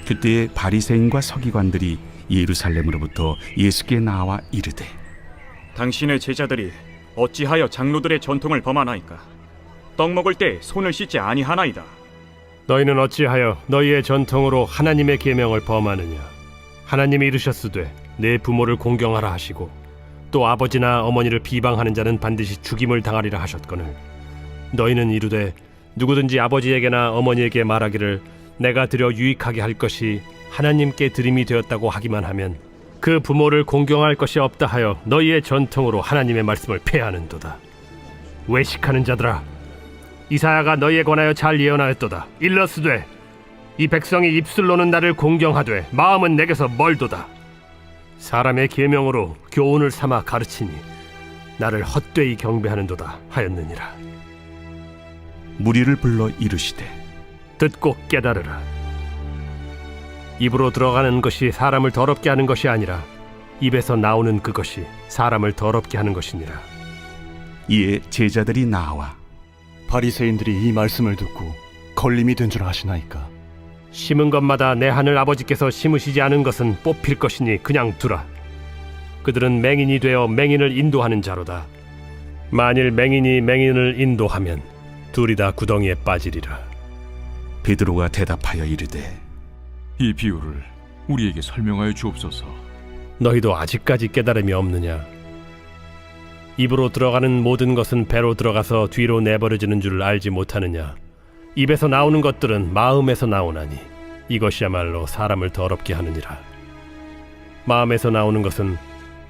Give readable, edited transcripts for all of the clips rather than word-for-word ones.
그때에 바리새인과 서기관들이 예루살렘으로부터 예수께 나와 이르되 당신의 제자들이 어찌하여 장로들의 전통을 범하나이까? 떡 먹을 때 손을 씻지 아니하나이다. 너희는 어찌하여 너희의 전통으로 하나님의 계명을 범하느냐? 하나님이 이르셨으되 내 부모를 공경하라 하시고 또 아버지나 어머니를 비방하는 자는 반드시 죽임을 당하리라 하셨거늘 너희는 이르되 누구든지 아버지에게나 어머니에게 말하기를 내가 드려 유익하게 할 것이 하나님께 드림이 되었다고 하기만 하면 그 부모를 공경할 것이 없다 하여 너희의 전통으로 하나님의 말씀을 폐하는도다. 외식하는 자들아, 이사야가 너희에 관하여 잘 예언하였도다. 일러스되 이 백성이 입술로는 나를 공경하되 마음은 내게서 멀도다. 사람의 계명으로 교훈을 삼아 가르치니 나를 헛되이 경배하는도다 하였느니라. 무리를 불러 이르시되 듣고 깨달으라. 입으로 들어가는 것이 사람을 더럽게 하는 것이 아니라 입에서 나오는 그것이 사람을 더럽게 하는 것이니라. 이에 제자들이 나와 바리새인들이 이 말씀을 듣고 걸림이 된 줄 아시나이까? 심은 것마다 내 하늘 아버지께서 심으시지 않은 것은 뽑힐 것이니 그냥 두라. 그들은 맹인이 되어 맹인을 인도하는 자로다. 만일 맹인이 맹인을 인도하면 둘이 다 구덩이에 빠지리라. 베드로가 대답하여 이르되 이 비유를 우리에게 설명하여 주옵소서. 너희도 아직까지 깨달음이 없느냐? 입으로 들어가는 모든 것은 배로 들어가서 뒤로 내버려지는 줄 알지 못하느냐? 입에서 나오는 것들은 마음에서 나오나니 이것이야말로 사람을 더럽게 하느니라. 마음에서 나오는 것은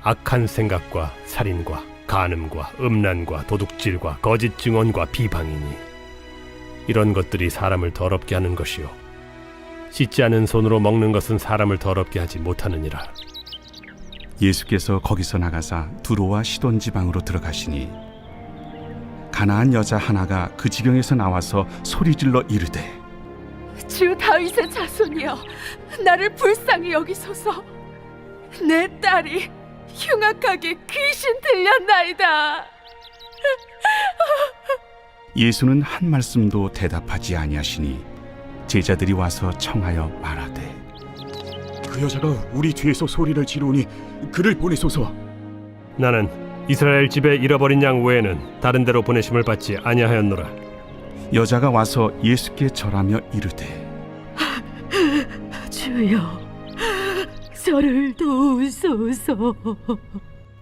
악한 생각과 살인과 간음과 음란과 도둑질과 거짓 증언과 비방이니 이런 것들이 사람을 더럽게 하는 것이요 씻지 않은 손으로 먹는 것은 사람을 더럽게 하지 못하느니라. 예수께서 거기서 나가사 두로와 시돈 지방으로 들어가시니 가나안 여자 하나가 그 지경에서 나와서 소리질러 이르되 주 다윗의 자손이여 나를 불쌍히 여기소서. 내 딸이 흉악하게 귀신 들렸나이다. 예수는 한 말씀도 대답하지 아니하시니 제자들이 와서 청하여 말하되 그 여자가 우리 뒤에서 소리를 지르니 그를 보내소서. 나는 이스라엘 집에 잃어버린 양 외에는 다른 데로 보내심을 받지 아니하였노라. 여자가 와서 예수께 절하며 이르되 주여 저를 도우소서.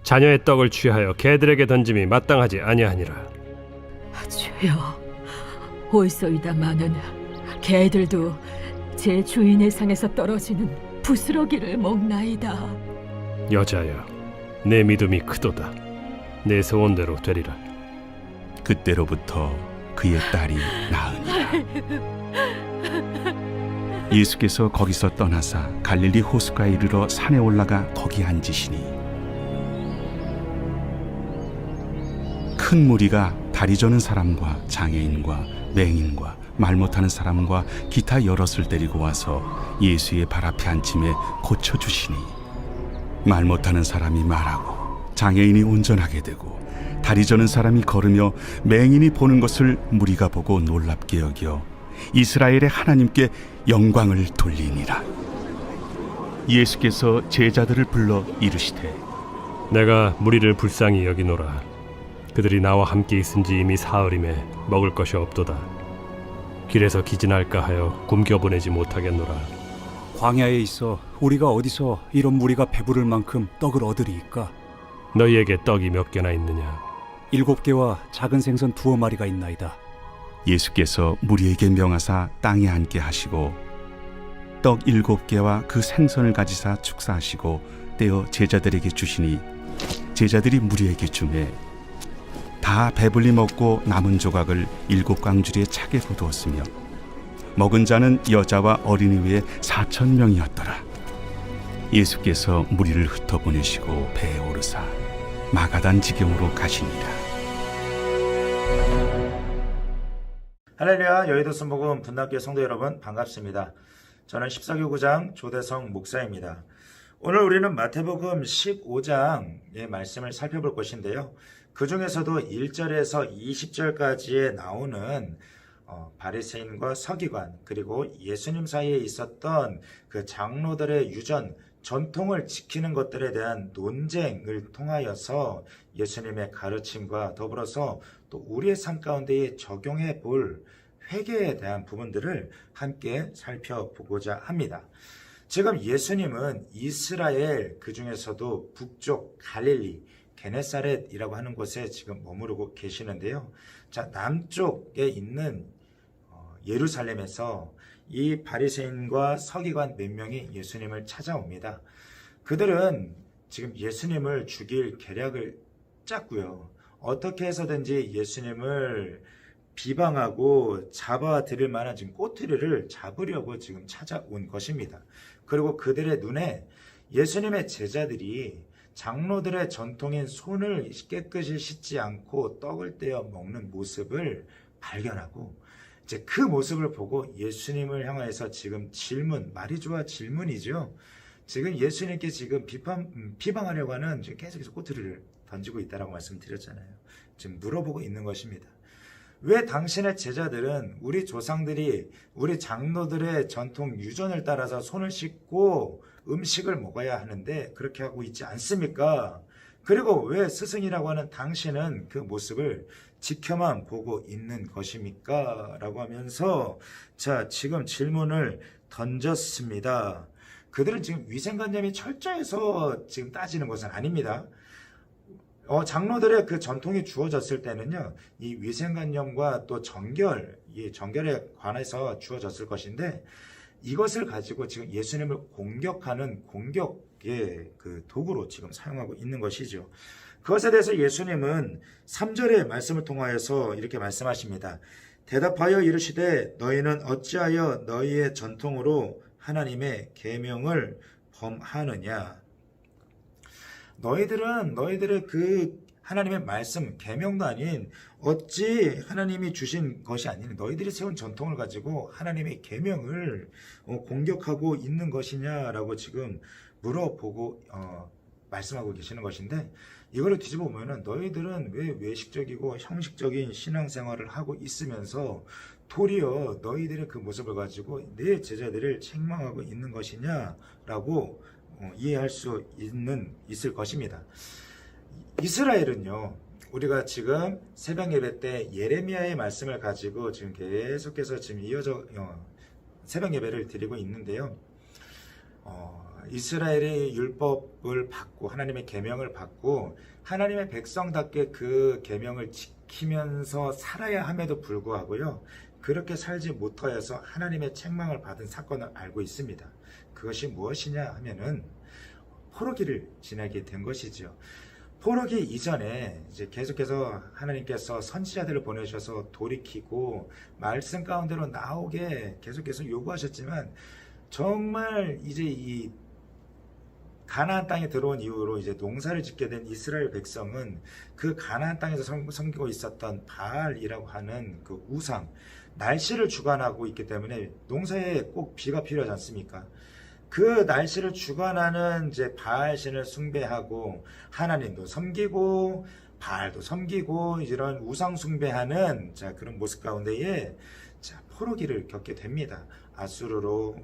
자녀의 떡을 취하여 개들에게 던짐이 마땅하지 아니하니라. 주여 옳소이다마는 개들도 제 주인의 상에서 떨어지는 부스러기를 먹나이다. 여자여, 내 믿음이 크도다. 내 소원대로 되리라. 그때로부터 그의 딸이 나으니라. 예수께서 거기서 떠나사 갈릴리 호수가에 이르러 산에 올라가 거기 앉으시니 큰 무리가 다리 저는 사람과 장애인과 맹인과 말 못하는 사람과 기타 여럿을 데리고 와서 예수의 발 앞에 앉힘에 고쳐주시니 말 못하는 사람이 말하고 장애인이 운전하게 되고 다리 저는 사람이 걸으며 맹인이 보는 것을 무리가 보고 놀랍게 여겨 이스라엘의 하나님께 영광을 돌리니라. 예수께서 제자들을 불러 이르시되 내가 무리를 불쌍히 여기노라. 그들이 나와 함께 있은지 이미 사흘임에 먹을 것이 없도다. 길에서 기진할까 하여 굶겨보내지 못하겠노라. 광야에 있어 우리가 어디서 이런 무리가 배부를 만큼 떡을 얻으리이까? 너희에게 떡이 몇 개나 있느냐? 7개와 작은 생선 2마리가 있나이다. 예수께서 무리에게 명하사 땅에 앉게 하시고 떡 7개와 그 생선을 가지사 축사하시고 떼어 제자들에게 주시니 제자들이 무리에게 주매 다 배불리 먹고 남은 조각을 7광주리에 차게 거두었으며 먹은 자는 여자와 어린이 외에 4,000명이었더라. 예수께서 무리를 흩어보내시고 배에 오르사 마가단 지경으로 가시니라. 할렐루야. 여의도 순복음 분당교회 성도 여러분 반갑습니다. 저는 14교구장 조대성 목사입니다. 오늘 우리는 마태복음 15장의 말씀을 살펴볼 것인데요. 그 중에서도 1절에서 20절까지에 나오는 바리새인과 서기관 그리고 예수님 사이에 있었던 그 장로들의 유전 전통을 지키는 것들에 대한 논쟁을 통하여서 예수님의 가르침과 더불어서 또 우리의 삶 가운데에 적용해 볼 회개에 대한 부분들을 함께 살펴보고자 합니다. 지금 예수님은 이스라엘 그 중에서도 북쪽 갈릴리 게네사렛이라고 하는 곳에 지금 머무르고 계시는데요. 자, 남쪽에 있는 예루살렘에서 이 바리새인과 서기관 몇 명이 예수님을 찾아옵니다. 그들은 지금 예수님을 죽일 계략을 짰고요. 어떻게 해서든지 예수님을 비방하고 잡아들일 만한 지금 꼬투리를 잡으려고 지금 찾아온 것입니다. 그리고 그들의 눈에 예수님의 제자들이 장로들의 전통인 손을 깨끗이 씻지 않고 떡을 떼어 먹는 모습을 발견하고 이제 그 모습을 보고 예수님을 향해서 지금 질문, 말이 좋아 질문이죠. 지금 예수님께 지금 비방하려고 하는 지금 계속해서 꼬투리를 던지고 있다라고 말씀드렸잖아요. 지금 물어보고 있는 것입니다. 왜 당신의 제자들은 우리 조상들이 우리 장로들의 전통 유전을 따라서 손을 씻고 음식을 먹어야 하는데 그렇게 하고 있지 않습니까? 그리고 왜 스승이라고 하는 당신은 그 모습을 지켜만 보고 있는 것입니까? 라고 하면서 자, 지금 질문을 던졌습니다. 그들은 지금 위생관념이 철저해서 지금 따지는 것은 아닙니다. 장로들의 그 전통이 주어졌을 때는요, 이 위생관념과 또 이 정결에 관해서 주어졌을 것인데, 이것을 가지고 지금 예수님을 공격하는 공격의 그 도구로 지금 사용하고 있는 것이죠. 그것에 대해서 예수님은 3절의 말씀을 통하여서 이렇게 말씀하십니다. 대답하여 이르시되 너희는 어찌하여 너희의 전통으로 하나님의 계명을 범하느냐. 너희들의 그 하나님의 말씀, 계명도 아닌 어찌 하나님이 주신 것이 아닌 너희들이 세운 전통을 가지고 하나님의 계명을 공격하고 있는 것이냐라고 지금 물어보고 말씀하고 계시는 것인데, 이거를 뒤집어 보면은 너희들은 왜 외식적이고 형식적인 신앙생활을 하고 있으면서 도리어 너희들의 그 모습을 가지고 내 제자들을 책망하고 있는 것이냐라고 이해할 수 있을 것입니다. 이스라엘은요, 우리가 지금 새벽 예배 때 예레미야의 말씀을 가지고 지금 계속해서 지금 이어져 새벽 예배를 드리고 있는데요. 이스라엘이 율법을 받고 하나님의 계명을 받고 하나님의 백성답게 그 계명을 지키면서 살아야 함에도 불구하고요, 그렇게 살지 못하여서 하나님의 책망을 받은 사건을 알고 있습니다. 그것이 무엇이냐 하면은 포로기를 지나게 된 것이죠. 포로기 이전에 이제 계속해서 하나님께서 선지자들을 보내셔서 돌이키고 말씀 가운데로 나오게 계속해서 요구하셨지만, 정말 이제 이 가나안 땅에 들어온 이후로 이제 농사를 짓게 된 이스라엘 백성은 그 가나안 땅에서 섬기고 있었던 바알이라고 하는 그 우상, 날씨를 주관하고 있기 때문에 농사에 꼭 비가 필요하지 않습니까? 그 날씨를 주관하는 이제 바알신을 숭배하고 하나님도 섬기고 바알도 섬기고 이런 우상 숭배하는 그런 모습 가운데에 포로기를 겪게 됩니다. 아수르로,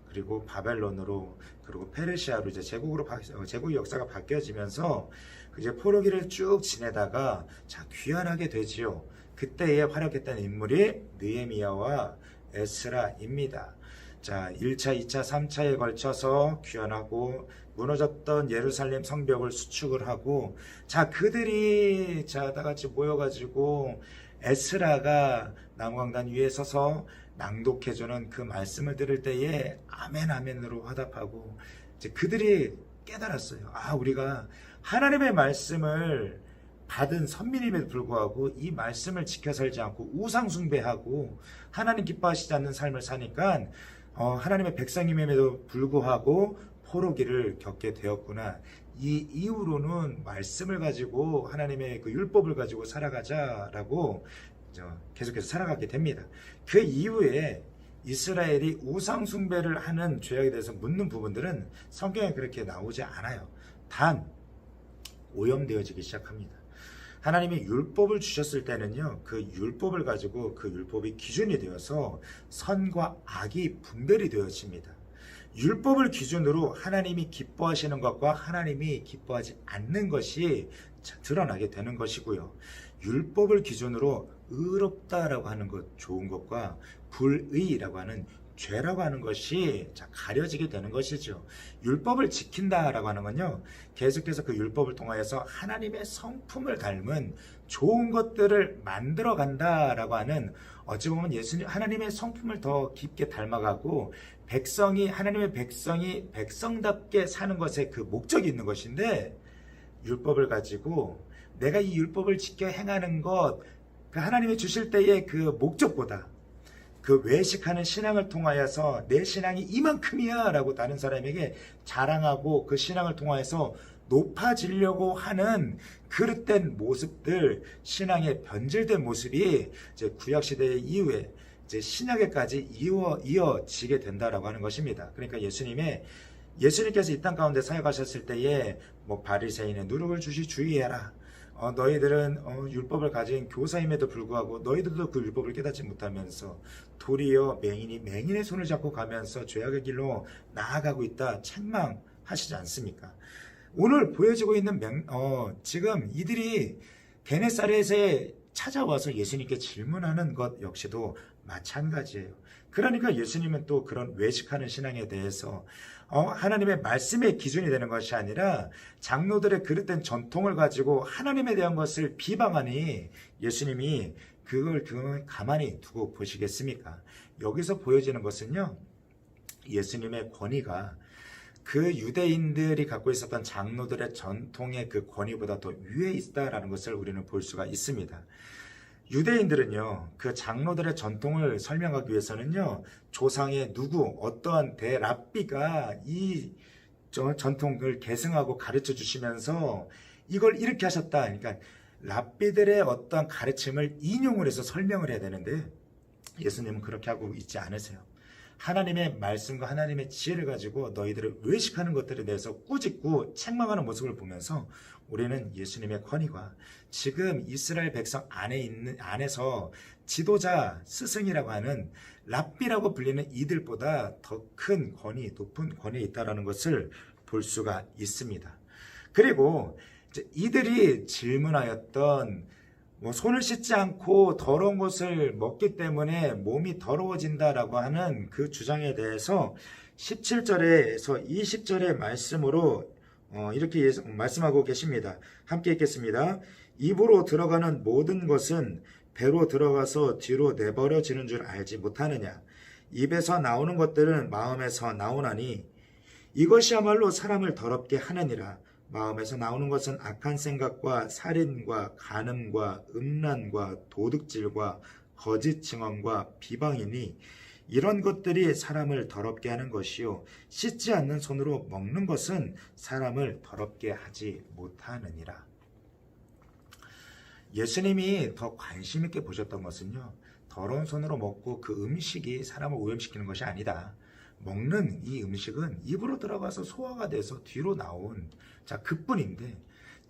그리고 바벨론으로, 그리고 페르시아로 이제 제국의 역사가 바뀌어지면서 이제 포로기를 쭉 지내다가 귀환하게 되지요. 그때에 활약했던 인물이 느헤미야와 에스라입니다. 1차, 2차, 3차에 걸쳐서 귀환하고 무너졌던 예루살렘 성벽을 수축을 하고 그들이 다 같이 모여가지고 에스라가 나무강단 위에 서서 낭독해주는 그 말씀을 들을 때에 아멘 아멘으로 화답하고 이제 그들이 깨달았어요. 우리가 하나님의 말씀을 받은 선민임에도 불구하고 이 말씀을 지켜 살지 않고 우상 숭배하고 하나님 기뻐하시지 않는 삶을 사니까 하나님의 백성임에도 불구하고 포로기를 겪게 되었구나. 이 이후로는 말씀을 가지고 하나님의 그 율법을 가지고 살아가자라고 계속해서 살아가게 됩니다. 그 이후에 이스라엘이 우상 숭배를 하는 죄악에 대해서 묻는 부분들은 성경에 그렇게 나오지 않아요. 단 오염되어지기 시작합니다. 하나님이 율법을 주셨을 때는요, 그 율법을 가지고 그 율법이 기준이 되어서 선과 악이 분별이 되어집니다. 율법을 기준으로 하나님이 기뻐하시는 것과 하나님이 기뻐하지 않는 것이 드러나게 되는 것이고요. 율법을 기준으로 의롭다라고 하는 것, 좋은 것과 불의라고 하는 죄라고 하는 것이 가려지게 되는 것이죠. 율법을 지킨다라고 하는 건요, 계속해서 그 율법을 통하여서 하나님의 성품을 닮은 좋은 것들을 만들어 간다라고 하는, 어찌 보면 예수님 하나님의 성품을 더 깊게 닮아가고 하나님의 백성이 백성답게 사는 것에 그 목적이 있는 것인데, 율법을 가지고 내가 이 율법을 지켜 행하는 것, 그 하나님이 주실 때의 그 목적보다 그 외식하는 신앙을 통하여서 내 신앙이 이만큼이야 라고 다른 사람에게 자랑하고 그 신앙을 통하여서 높아지려고 하는 그릇된 모습들, 신앙의 변질된 모습이 이제 구약시대 이후에 이제 신약에까지 이어지게 된다라고 하는 것입니다. 그러니까 예수님께서 이 땅 가운데 사역하셨을 때에 뭐 바리새인의 누룩을 주의해라. 너희들은 율법을 가진 교사임에도 불구하고 너희들도 그 율법을 깨닫지 못하면서 도리어 맹인의 손을 잡고 가면서 죄악의 길로 나아가고 있다 책망하시지 않습니까? 오늘 보여지고 있는 지금 이들이 게네사렛에 찾아와서 예수님께 질문하는 것 역시도 마찬가지예요. 그러니까 예수님은 또 그런 외식하는 신앙에 대해서 하나님의 말씀의 기준이 되는 것이 아니라 장로들의 그릇된 전통을 가지고 하나님에 대한 것을 비방하니 예수님이 그걸 가만히 두고 보시겠습니까? 여기서 보여지는 것은요, 예수님의 권위가 그 유대인들이 갖고 있었던 장로들의 전통의 그 권위보다 더 위에 있다라는 것을 우리는 볼 수가 있습니다. 유대인들은요, 그 장로들의 전통을 설명하기 위해서는요, 조상의 어떠한 대랍비가 이 전통을 계승하고 가르쳐 주시면서 이걸 이렇게 하셨다. 그러니까 랍비들의 어떠한 가르침을 인용을 해서 설명을 해야 되는데 예수님은 그렇게 하고 있지 않으세요. 하나님의 말씀과 하나님의 지혜를 가지고 너희들을 외식하는 것들에 대해서 꾸짖고 책망하는 모습을 보면서 우리는 예수님의 권위가 지금 이스라엘 백성 안에서 지도자 스승이라고 하는 랍비라고 불리는 이들보다 더 큰 권위, 높은 권위에 있다는 것을 볼 수가 있습니다. 그리고 이들이 질문하였던 손을 씻지 않고 더러운 것을 먹기 때문에 몸이 더러워진다라고 하는 그 주장에 대해서 17절에서 20절의 말씀으로 이렇게 말씀하고 계십니다. 함께 읽겠습니다. 입으로 들어가는 모든 것은 배로 들어가서 뒤로 내버려지는 줄 알지 못하느냐. 입에서 나오는 것들은 마음에서 나오나니 이것이야말로 사람을 더럽게 하느니라. 마음에서 나오는 것은 악한 생각과 살인과 간음과 음란과 도둑질과 거짓 증언과 비방이니 이런 것들이 사람을 더럽게 하는 것이요 씻지 않는 손으로 먹는 것은 사람을 더럽게 하지 못하느니라. 예수님이 더 관심 있게 보셨던 것은요, 더러운 손으로 먹고 그 음식이 사람을 오염시키는 것이 아니다. 먹는 이 음식은 입으로 들어가서 소화가 돼서 뒤로 나온 그뿐인데,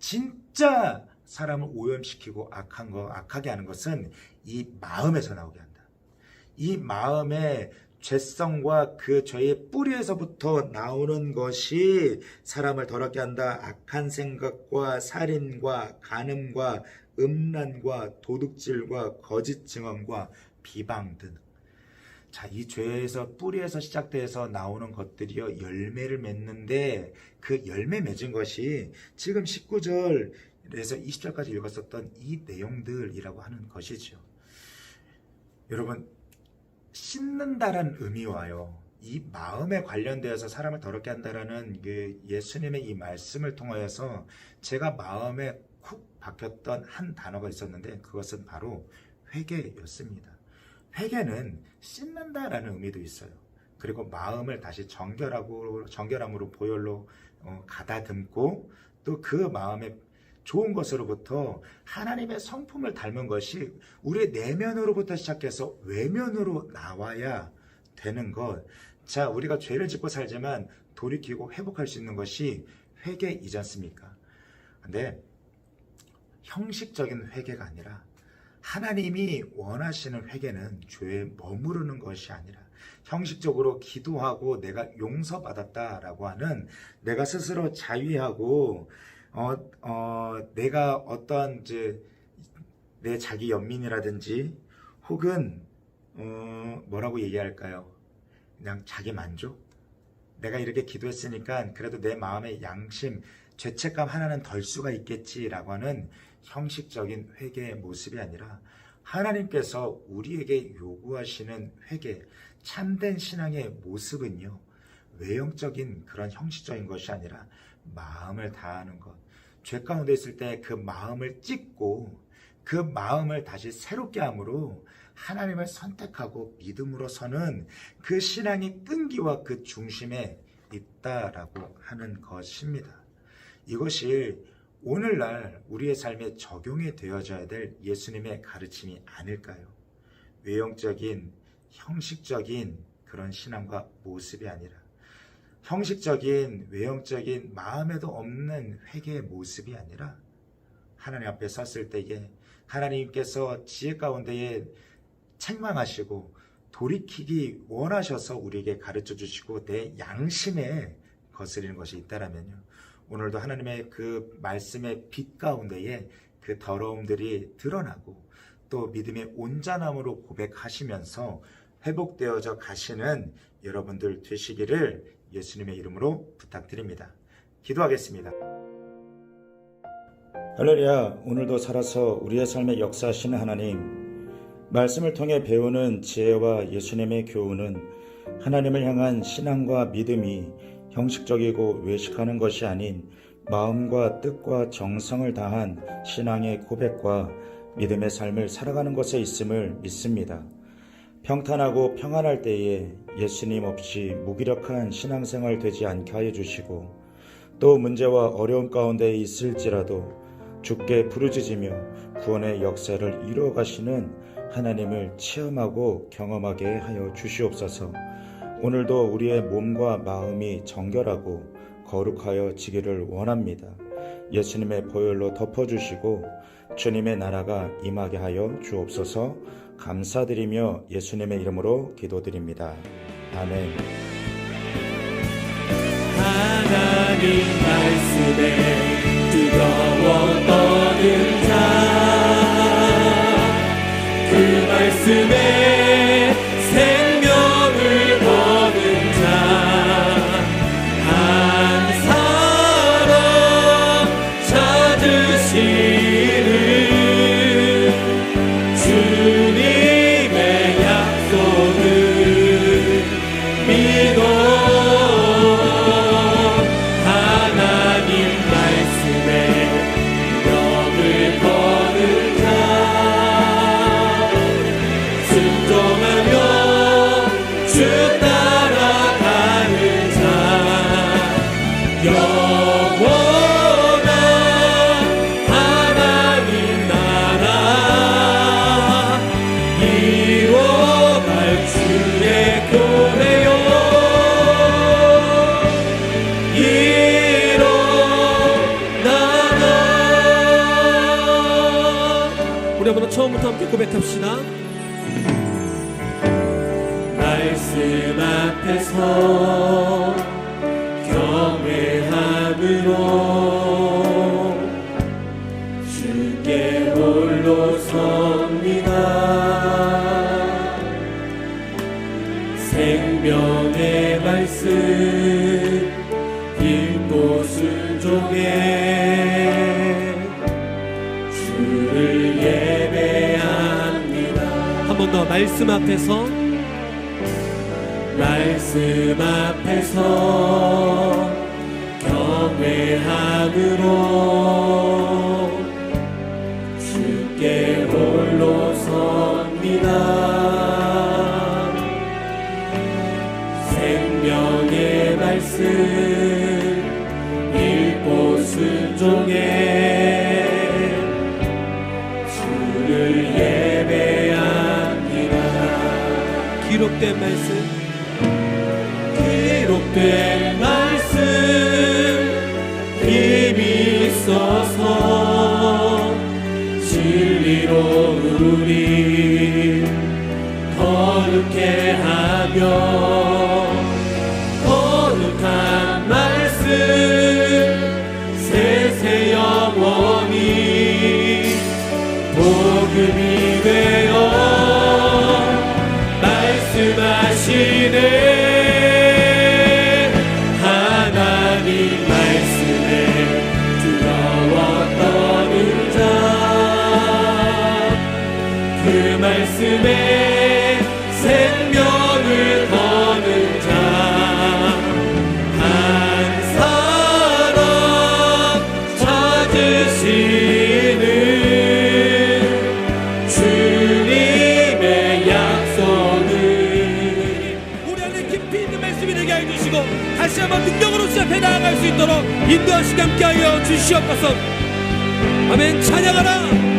진짜 사람을 오염시키고 악하게 하는 것은 이 마음에서 나오게 한다. 이 마음의 죄성과 그 죄의 뿌리에서부터 나오는 것이 사람을 더럽게 한다. 악한 생각과 살인과 간음과 음란과 도둑질과 거짓 증언과 비방 등. 이 죄에서 뿌리에서 시작돼서 나오는 것들이요 열매를 맺는데, 그 열매 맺은 것이 지금 19절에서 20절까지 읽었었던 이 내용들이라고 하는 것이죠. 여러분, 씻는다라는 의미와요, 이 마음에 관련되어서 사람을 더럽게 한다라는 그 예수님의 이 말씀을 통하여서 제가 마음에 쿡 박혔던 한 단어가 있었는데, 그것은 바로 회개였습니다. 회개는 씻는다라는 의미도 있어요. 그리고 마음을 다시 정결함으로 보혈로 가다듬고, 또 그 마음의 좋은 것으로부터 하나님의 성품을 닮은 것이 우리의 내면으로부터 시작해서 외면으로 나와야 되는 것. 우리가 죄를 짓고 살지만 돌이키고 회복할 수 있는 것이 회개이지 않습니까? 근데 형식적인 회개가 아니라 하나님이 원하시는 회개는 죄에 머무르는 것이 아니라 형식적으로 기도하고 내가 용서받았다라고 하는 내가 스스로 자위하고 내가 어떠한 내 자기 연민이라든지 혹은 뭐라고 얘기할까요? 그냥 자기 만족? 내가 이렇게 기도했으니까 그래도 내 마음의 양심, 죄책감 하나는 덜 수가 있겠지라고 하는 형식적인 회개의 모습이 아니라 하나님께서 우리에게 요구하시는 회개, 참된 신앙의 모습은요, 외형적인 그런 형식적인 것이 아니라 마음을 다하는 것. 죄 가운데 있을 때 그 마음을 찢고 그 마음을 다시 새롭게 함으로 하나님을 선택하고 믿음으로 서는 그 신앙의 끈기와 그 중심에 있다라고 하는 것입니다. 이것이 오늘날 우리의 삶에 적용이 되어져야 될 예수님의 가르침이 아닐까요? 외형적인, 형식적인 그런 신앙과 모습이 아니라 형식적인, 외형적인 마음에도 없는 회개의 모습이 아니라 하나님 앞에 섰을 때에 하나님께서 지혜 가운데에 책망하시고 돌이키기 원하셔서 우리에게 가르쳐 주시고 내 양심에 거스리는 것이 있다라면요, 오늘도 하나님의 그 말씀의 빛 가운데에 그 더러움들이 드러나고 또 믿음의 온전함으로 고백하시면서 회복되어져 가시는 여러분들 되시기를 예수님의 이름으로 부탁드립니다. 기도하겠습니다. 할렐루야. 오늘도 살아서 우리의 삶에 역사하시는 하나님, 말씀을 통해 배우는 지혜와 예수님의 교훈은 하나님을 향한 신앙과 믿음이 형식적이고 외식하는 것이 아닌 마음과 뜻과 정성을 다한 신앙의 고백과 믿음의 삶을 살아가는 것에 있음을 믿습니다. 평탄하고 평안할 때에 예수님 없이 무기력한 신앙생활 되지 않게 하여 주시고, 또 문제와 어려움 가운데 있을지라도 주께 부르짖으며 구원의 역사를 이루어 가시는 하나님을 체험하고 경험하게 하여 주시옵소서. 오늘도 우리의 몸과 마음이 정결하고 거룩하여 지기를 원합니다. 예수님의 보혈로 덮어주시고 주님의 나라가 임하게 하여 주옵소서. 감사드리며 예수님의 이름으로 기도드립니다. 아멘. 하나님 말씀에 뜨거워 떠는 자, 그 말씀에 생명을 거는 자, 한 사람 찾으시는 주님의 약속을 믿어 하나님 말씀에 명을 거는 자, 순종하며 주 따라가는 자, 영원한 하나님 나라 이뤄갈 주의 교회요 일어나라. 우리 한번 처음부터 함께 고백합시다. 말씀 앞에서 경외함으로 주께 홀로 섭니다. 생명의 말씀 읽고 순종해 주를 예배합니다. 한 번 더 말씀 앞에서, 말씀 앞에서 경외함으로 주께 홀로 섭니다. 생명의 말씀 읽고 순종해 주를 예배합니다. 기록된 말씀, 기록된 말씀 힘이 있어서 이로우리 거룩해 하며 거룩한 말씀 세세 영원히 복음이 되어 말씀하시네. 하나님 말씀에 두려워 떠는 자, 그 말씀에 생명을 거는 자, 한 사람 찾으시는 주님의 약속을 우리 안에 깊이 있는 말씀이 되게 해주시고 다시 한번 능력으로 시작해 나아갈 수 있도록 인도하시고 함께하여 주시옵소서. 아멘. 찬양하라.